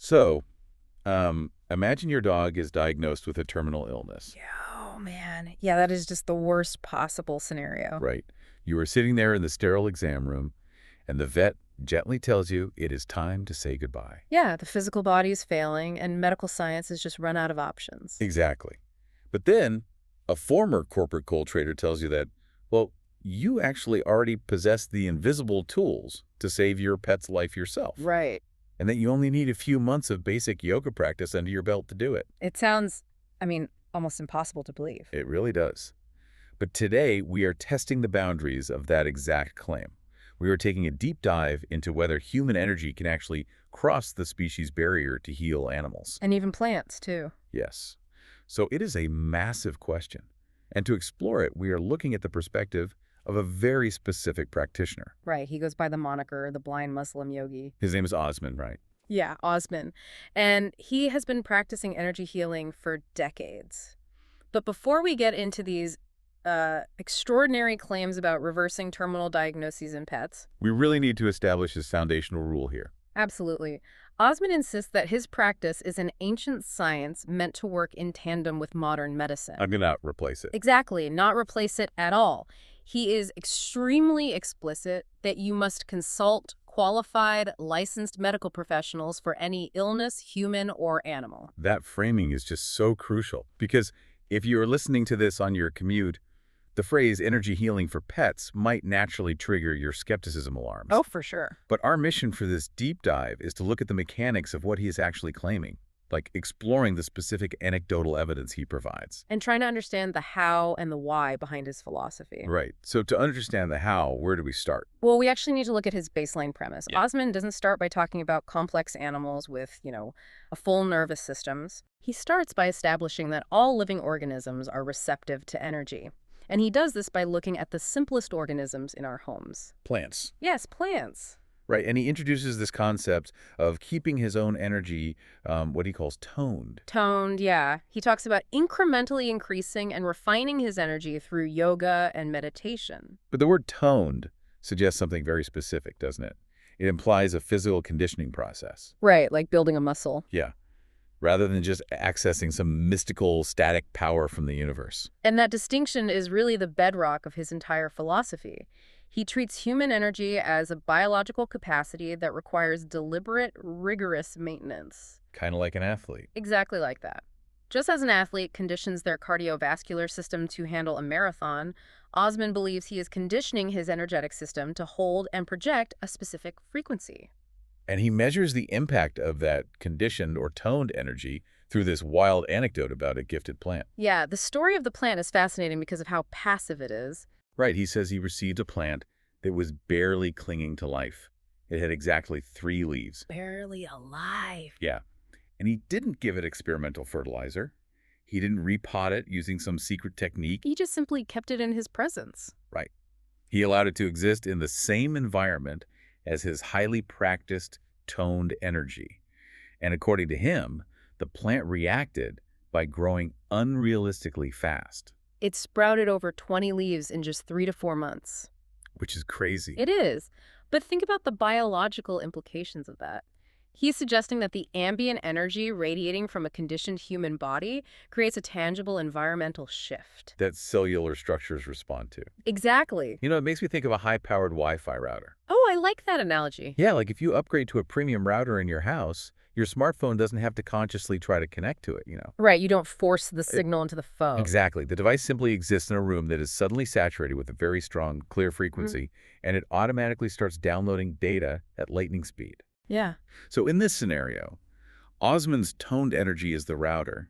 So, imagine your dog is diagnosed with a terminal illness. Yeah, oh man. Yeah, that is just the worst possible scenario. Right. You are sitting there in the sterile exam room, and the vet gently tells you it is time to say goodbye. Yeah, the physical body is failing and medical science has just run out of options. Exactly. But then a former corporate coal trader tells you that, well, you actually already possess the invisible tools to save your pet's life yourself, Right. and that you only need a few months of basic yoga practice under your belt to do it. It sounds, almost impossible to believe. It really does. But today, we are testing the boundaries of that exact claim. We are taking a deep dive into whether human energy can actually cross the species barrier to heal animals. And even plants, too. Yes. So it is a massive question. And to explore it, we are looking at the perspective of a very specific practitioner. Right, he goes by the moniker, the blind Muslim yogi. His name is Osman, right? Yeah, Osman. And he has been practicing energy healing for decades. But before we get into these extraordinary claims about reversing terminal diagnoses in pets, We really need to establish his foundational rule here. absolutely, Osman insists that his practice is an ancient science meant to work in tandem with modern medicine. I'm going to replace it. Exactly, not replace it at all. He is extremely explicit that you must consult qualified, licensed medical professionals for any illness, human or animal. That framing is just so crucial because if you are listening to this on your commute, the phrase energy healing for pets might naturally trigger your skepticism alarms. Oh, for sure. But our mission for this deep dive is to look at the mechanics of what he is actually claiming, like exploring the specific anecdotal evidence he provides. And trying to understand the how and the why behind his philosophy. Right. So to understand the how, where do we start? Well, we actually need to look at his baseline premise. Yeah. Osman doesn't start by talking about complex animals with, a full nervous systems. He starts by establishing that all living organisms are receptive to energy. And he does this by looking at the simplest organisms in our homes. Plants. Yes, plants. Right. And he introduces this concept of keeping his own energy, what he calls toned. Toned, yeah. He talks about incrementally increasing and refining his energy through yoga and meditation. But the word toned suggests something very specific, doesn't it? It implies a physical conditioning process. Right, like building a muscle. Yeah. Rather than just accessing some mystical static power from the universe. And that distinction is really the bedrock of his entire philosophy. He treats human energy as a biological capacity that requires deliberate, rigorous maintenance. Kind of like an athlete. Exactly like that. Just as an athlete conditions their cardiovascular system to handle a marathon, Osman believes he is conditioning his energetic system to hold and project a specific frequency. And he measures the impact of that conditioned or toned energy through this wild anecdote about a gifted plant. Yeah, the story of the plant is fascinating because of how passive it is. Right, he says he received a plant that was barely clinging to life. It had exactly 3 leaves. Barely alive. Yeah, and he didn't give it experimental fertilizer. He didn't repot it using some secret technique. He just simply kept it in his presence. Right. He allowed it to exist in the same environment as his highly practiced, toned energy. And according to him, the plant reacted by growing unrealistically fast. It sprouted over 20 leaves in just 3 to 4 months. Which is crazy. It is. But think about the biological implications of that. He's suggesting that the ambient energy radiating from a conditioned human body creates a tangible environmental shift. That cellular structures respond to. Exactly. You know, it makes me think of a high-powered Wi-Fi router. Oh, I like that analogy. Yeah, like if you upgrade to a premium router in your house, your smartphone doesn't have to consciously try to connect to it. Right, you don't force the signal into the phone. Exactly. The device simply exists in a room that is suddenly saturated with a very strong, clear frequency, and it automatically starts downloading data at lightning speed. Yeah. So in this scenario, Osman's toned energy is the router,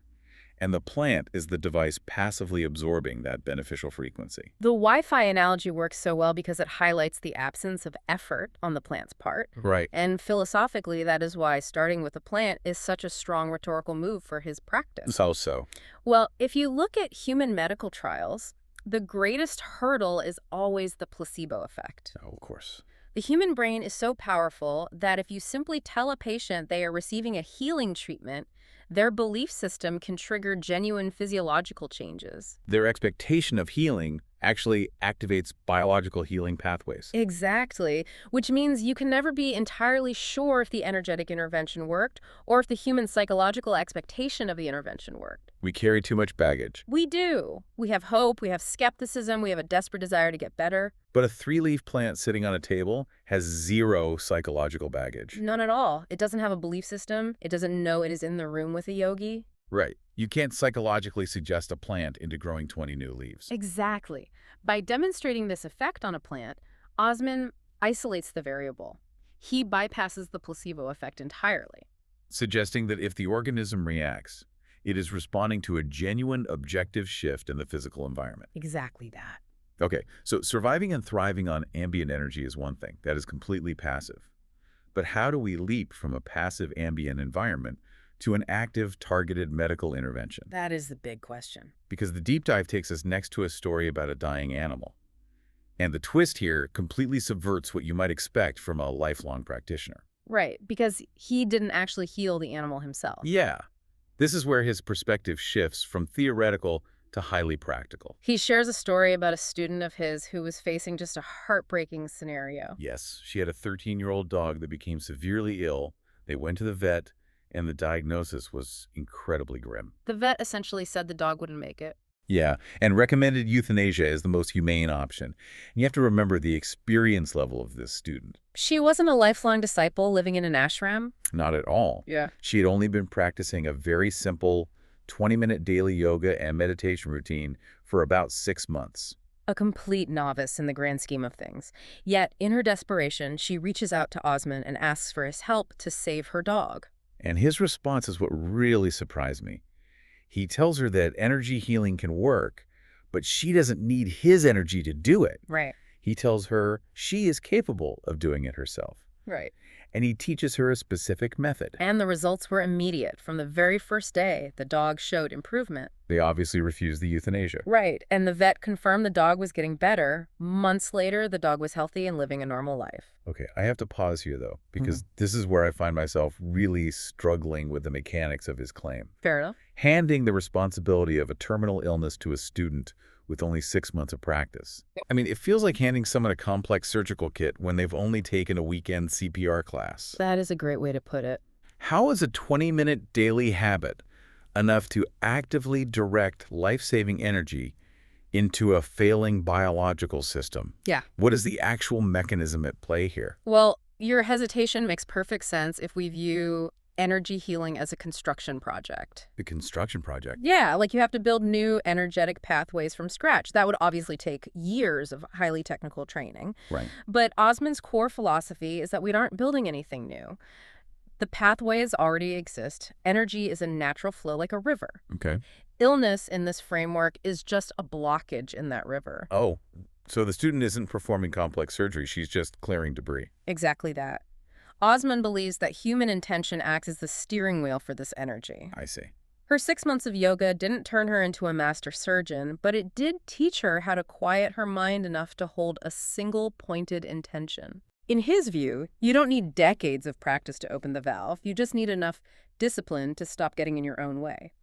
and the plant is the device passively absorbing that beneficial frequency. The Wi-Fi analogy works so well because it highlights the absence of effort on the plant's part. Right. And philosophically, that is why starting with a plant is such a strong rhetorical move for his practice. How so? Well, if you look at human medical trials, the greatest hurdle is always the placebo effect. Oh, of course. The human brain is so powerful that if you simply tell a patient they are receiving a healing treatment, their belief system can trigger genuine physiological changes. Their expectation of healing actually activates biological healing pathways. Exactly, which means you can never be entirely sure if the energetic intervention worked or if the human psychological expectation of the intervention worked. We carry too much baggage. We do. We have hope, we have skepticism, we have a desperate desire to get better. But a three-leaf plant sitting on a table has zero psychological baggage. None at all. It doesn't have a belief system. It doesn't know it is in the room with a yogi. Right. You can't psychologically suggest a plant into growing 20 new leaves. Exactly. By demonstrating this effect on a plant, Osman isolates the variable. He bypasses the placebo effect entirely. Suggesting that if the organism reacts, it is responding to a genuine objective shift in the physical environment. Exactly that. Okay, so surviving and thriving on ambient energy is one thing. That is completely passive. But how do we leap from a passive ambient environment to an active, targeted medical intervention? That is the big question. Because the deep dive takes us next to a story about a dying animal. And the twist here completely subverts what you might expect from a lifelong practitioner. Right, because he didn't actually heal the animal himself. Yeah, this is where his perspective shifts from theoretical to highly practical. He shares a story about a student of his who was facing just a heartbreaking scenario. Yes, she had a 13-year-old dog that became severely ill. They went to the vet, and the diagnosis was incredibly grim. The vet essentially said the dog wouldn't make it. Yeah, and recommended euthanasia as the most humane option. And you have to remember the experience level of this student. She wasn't a lifelong disciple living in an ashram. Not at all. Yeah. She had only been practicing a very simple 20-minute daily yoga and meditation routine for about 6 months. A complete novice in the grand scheme of things. Yet, in her desperation, she reaches out to Osman and asks for his help to save her dog. And his response is what really surprised me. He tells her that energy healing can work, but she doesn't need his energy to do it. Right. He tells her she is capable of doing it herself. Right. And he teaches her a specific method. And the results were immediate. From the very first day, the dog showed improvement. They obviously refused the euthanasia. Right. And the vet confirmed the dog was getting better. Months later, the dog was healthy and living a normal life. Okay, I have to pause here, though, because this is where I find myself really struggling with the mechanics of his claim. Fair enough. Handing the responsibility of a terminal illness to a student with only 6 months of practice. I mean, it feels like handing someone a complex surgical kit when they've only taken a weekend CPR class. That is a great way to put it. How is a 20-minute daily habit enough to actively direct life-saving energy into a failing biological system? Yeah. What is the actual mechanism at play here? Well, your hesitation makes perfect sense if we view energy healing as a construction project. The construction project. Yeah, like you have to build new energetic pathways from scratch. That would obviously take years of highly technical training. Right. But Osman's core philosophy is that we aren't building anything new. The pathways already exist. Energy is a natural flow like a river. Okay. Illness in this framework is just a blockage in that river. Oh, so the student isn't performing complex surgery. She's just clearing debris. Exactly that. Osman believes that human intention acts as the steering wheel for this energy. I see. Her 6 months of yoga didn't turn her into a master surgeon, but it did teach her how to quiet her mind enough to hold a single pointed intention. In his view, you don't need decades of practice to open the valve. You just need enough discipline to stop getting in your own way.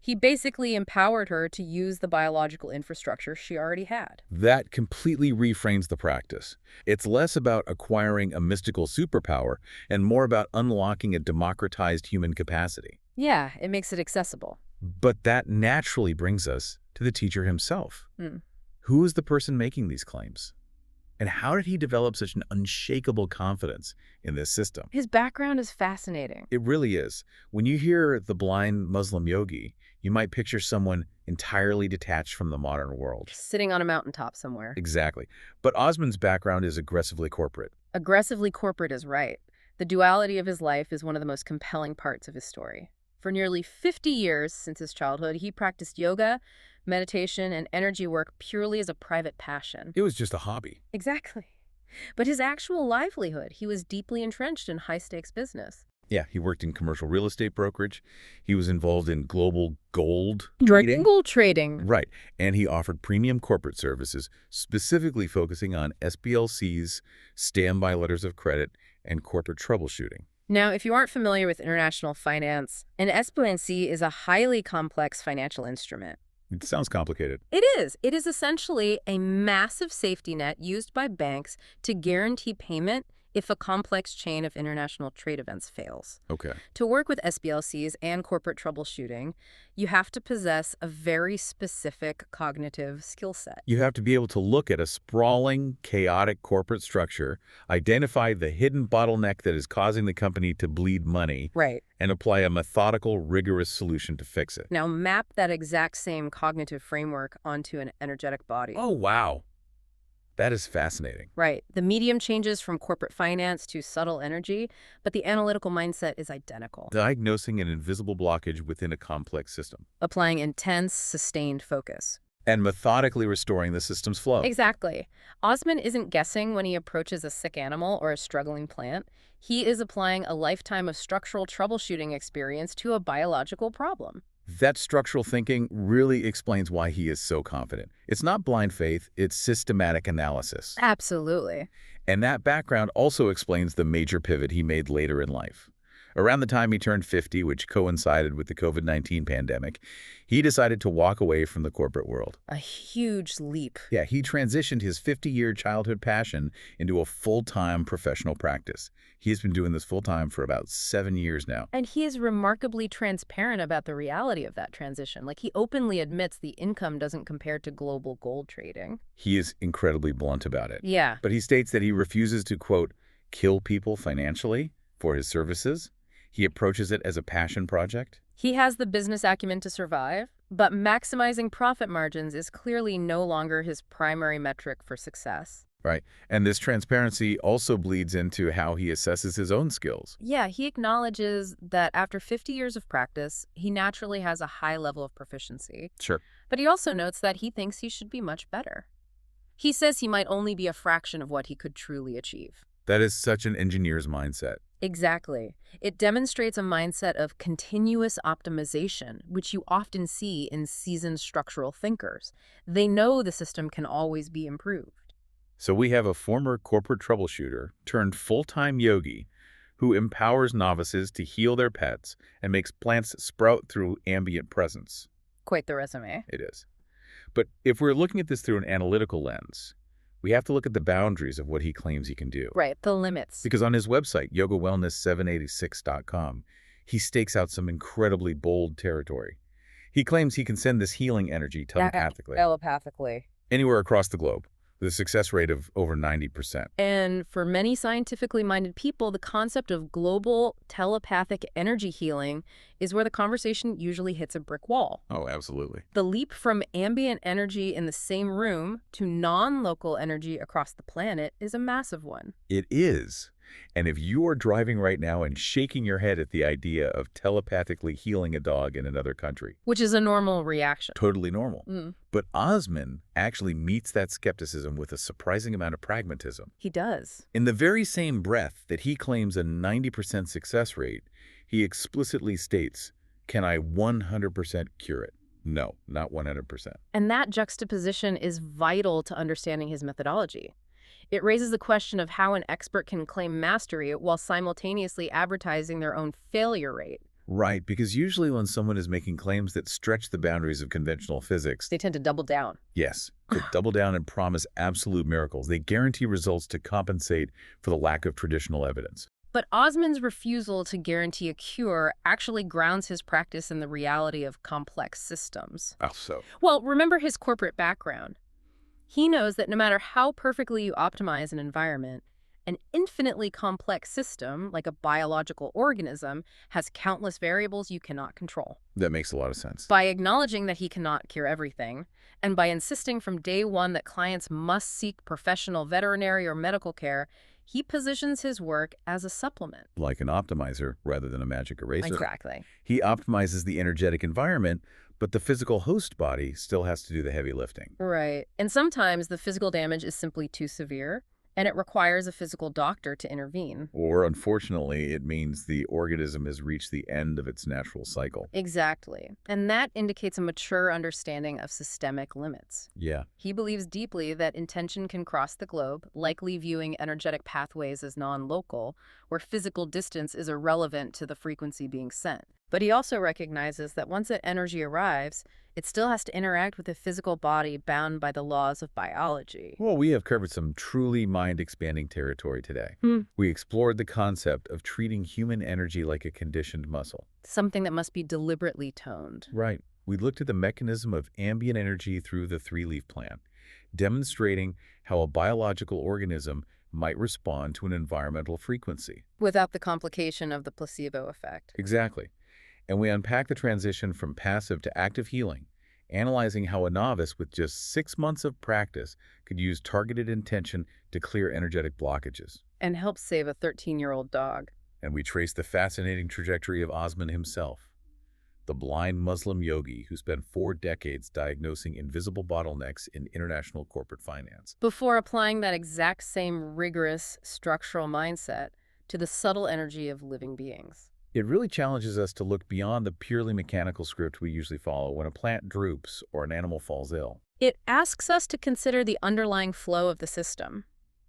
He basically empowered her to use the biological infrastructure she already had. That completely reframes the practice. It's less about acquiring a mystical superpower and more about unlocking a democratized human capacity. Yeah, it makes it accessible. But that naturally brings us to the teacher himself. Who is the person making these claims? And how did he develop such an unshakable confidence in this system? His background is fascinating. It really is. When you hear the blind Muslim yogi, you might picture someone entirely detached from the modern world. Sitting on a mountaintop somewhere. Exactly. But Osman's background is aggressively corporate. Aggressively corporate is right. The duality of his life is one of the most compelling parts of his story. For nearly 50 years since his childhood, he practiced yoga, meditation, and energy work purely as a private passion. It was just a hobby. Exactly. But his actual livelihood, he was deeply entrenched in high-stakes business. Yeah, he worked in commercial real estate brokerage. He was involved in global gold trading. Gold trading. Right. And he offered premium corporate services, specifically focusing on SBLCs, standby letters of credit, and corporate troubleshooting. Now, if you aren't familiar with international finance, an SBLC is a highly complex financial instrument. It sounds complicated. It is. It is essentially a massive safety net used by banks to guarantee payment if a complex chain of international trade events fails. Okay. To work with SBLCs and corporate troubleshooting, you have to possess a very specific cognitive skill set. You have to be able to look at a sprawling, chaotic corporate structure, identify the hidden bottleneck that is causing the company to bleed money, Right. and apply a methodical, rigorous solution to fix it. Now map that exact same cognitive framework onto an energetic body. Oh, wow. That is fascinating. Right. The medium changes from corporate finance to subtle energy, but the analytical mindset is identical, Diagnosing an invisible blockage within a complex system applying intense, sustained focus. and methodically restoring the system's flow. Exactly. Osman isn't guessing when he approaches a sick animal or a struggling plant. He is applying a lifetime of structural troubleshooting experience to a biological problem. That structural thinking really explains why he is so confident. It's not blind faith, it's systematic analysis. Absolutely. And that background also explains the major pivot he made later in life. Around the time he turned 50, which coincided with the COVID-19 pandemic, he decided to walk away from the corporate world. A huge leap. Yeah, he transitioned his 50-year childhood passion into a full-time professional practice. He has been doing this full-time for about 7 years now. And he is remarkably transparent about the reality of that transition. Like, he openly admits the income doesn't compare to global gold trading. He is incredibly blunt about it. Yeah. But he states that he refuses to, quote, kill people financially for his services. He approaches it as a passion project. He has the business acumen to survive, but maximizing profit margins is clearly no longer his primary metric for success. Right. And this transparency also bleeds into how he assesses his own skills. Yeah, he acknowledges that after 50 years of practice, he naturally has a high level of proficiency. Sure. But he also notes that he thinks he should be much better. He says he might only be a fraction of what he could truly achieve. That is such an engineer's mindset. Exactly. It demonstrates a mindset of continuous optimization, which you often see in seasoned structural thinkers. They know the system can always be improved. So we have a former corporate troubleshooter turned full-time yogi who empowers novices to heal their pets and makes plants sprout through ambient presence. Quite the resume. It is. But if we're looking at this through an analytical lens, we have to look at the boundaries of what he claims he can do. Right, the limits. Because on his website, yogawellness786.com, he stakes out some incredibly bold territory. He claims he can send this healing energy telepathically Telepathically. anywhere across the globe, with a success rate of over 90%. And for many scientifically minded people, the concept of global telepathic energy healing is where the conversation usually hits a brick wall. Oh, absolutely. The leap from ambient energy in the same room to non-local energy across the planet is a massive one. It is. And if you are driving right now and shaking your head at the idea of telepathically healing a dog in another country, Which is a normal reaction. totally normal. Mm, But Osman actually meets that skepticism with a surprising amount of pragmatism. he does. In the very same breath that he claims a 90% success rate, he explicitly states, can I 100% cure it? No, not 100%. And that juxtaposition is vital to understanding his methodology. It raises the question of how an expert can claim mastery while simultaneously advertising their own failure rate. Right, because usually when someone is making claims that stretch the boundaries of conventional physics, They tend to double down. yes, they double down and promise absolute miracles. They guarantee results to compensate for the lack of traditional evidence. But Osman's refusal to guarantee a cure actually grounds his practice in the reality of complex systems. How so? Well, remember his corporate background. He knows that no matter how perfectly you optimize an environment, an infinitely complex system, like a biological organism, has countless variables you cannot control. That makes a lot of sense. By acknowledging that he cannot cure everything, and by insisting from day one that clients must seek professional veterinary or medical care, he positions his work as a supplement. Like an optimizer rather than a magic eraser. Exactly. He optimizes the energetic environment, but the physical host body still has to do the heavy lifting. Right. And sometimes the physical damage is simply too severe, and it requires a physical doctor to intervene. Or, unfortunately, it means the organism has reached the end of its natural cycle. Exactly. And that indicates a mature understanding of systemic limits. Yeah. He believes deeply that intention can cross the globe, likely viewing energetic pathways as non-local, where physical distance is irrelevant to the frequency being sent. But he also recognizes that once that energy arrives, it still has to interact with a physical body bound by the laws of biology. Well, we have covered some truly mind-expanding territory today. Hmm. We explored the concept of treating human energy like a conditioned muscle. Something that must be deliberately toned. Right. We looked at the mechanism of ambient energy through the three-leaf plan, demonstrating how a biological organism might respond to an environmental frequency. Without the complication of the placebo effect. Exactly. And we unpack the transition from passive to active healing, analyzing how a novice with just 6 months of practice could use targeted intention to clear energetic blockages. And help save a 13-year-old dog. And we trace the fascinating trajectory of Osman himself, the blind Muslim yogi who spent 4 decades diagnosing invisible bottlenecks in international corporate finance. Before applying that exact same rigorous structural mindset to the subtle energy of living beings. It really challenges us to look beyond the purely mechanical script we usually follow when a plant droops or an animal falls ill. It asks us to consider the underlying flow of the system.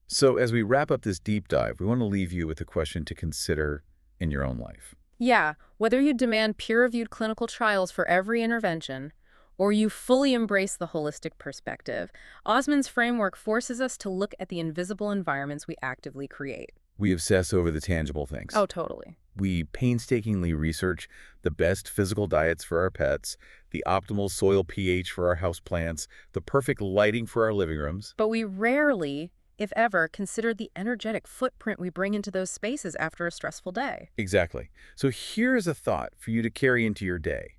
So as we wrap up this deep dive, we want to leave you with a question to consider in your own life. Yeah, whether you demand peer-reviewed clinical trials for every intervention, or you fully embrace the holistic perspective, Osman's framework forces us to look at the invisible environments we actively create. We obsess over the tangible things. Oh, totally. We painstakingly research the best physical diets for our pets, the optimal soil pH for our houseplants, the perfect lighting for our living rooms. But we rarely, if ever, consider the energetic footprint we bring into those spaces after a stressful day. Exactly. So here is a thought for you to carry into your day.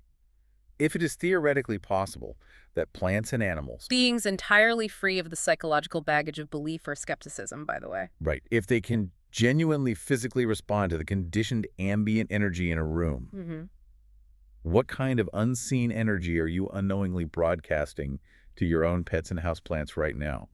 If it is theoretically possible that plants and animals, Beings entirely free of the psychological baggage of belief or skepticism, by the way. right, if they can genuinely physically respond to the conditioned ambient energy in a room, what kind of unseen energy are you unknowingly broadcasting to your own pets and houseplants right now?